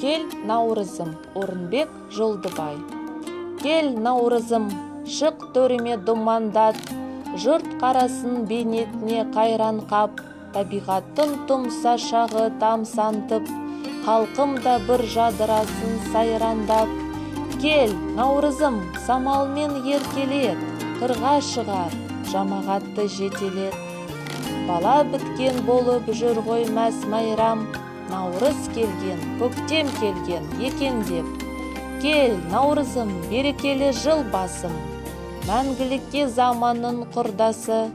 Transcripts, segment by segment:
Кел, Наурызым, Орынбек Жолдыбай. Кел, Наурызым, шық төреме думандат, жұрт қарасын бейнетіне қайран қап, табиғаттың тұмса шағы тамсантып, халқым да бір жадырасын сайрандап. Кел, Наурызым, самалмен еркелет, қырға шығар, жамағатты жетелет. Бала біткен болып жүр ғой мәс майрам, Наурыз келген, көктем келген екен деп. Кел, Наурызым, берекелі жыл басым, мәңгілікке заманның құрдасы.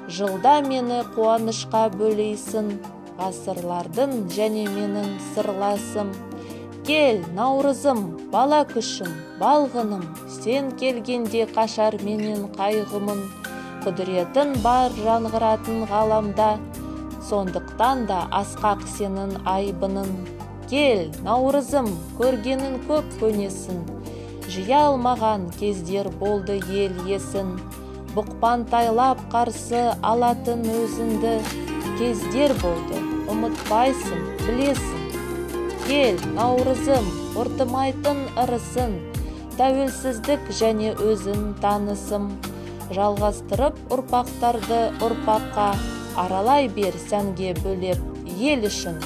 Жылда мені қуанышқа бөлейсін, ғасырлардың және менің сырласым. Кел, Наурызым, бала күшім, балғыным, сен келгенде қашар менен қайғымын. Құдіретін бар жаңғыратын ғаламда, сондықтан да асқақ сенің айбының. Кел, Наурызым, көргенін көп көнесін, жия алмаған кездер болды ел есін. Бұқпантайлап қарсы алатын өзіңді, кездер болды, ұмытпайсың, білесің. Кел, Наурызым, ұртымайтын ырысын, тәуелсіздік және өзін танысым. Жалғастырып ұрпақтарды ұрпаққа, аралай бер сәнге бөлеп ел үшін.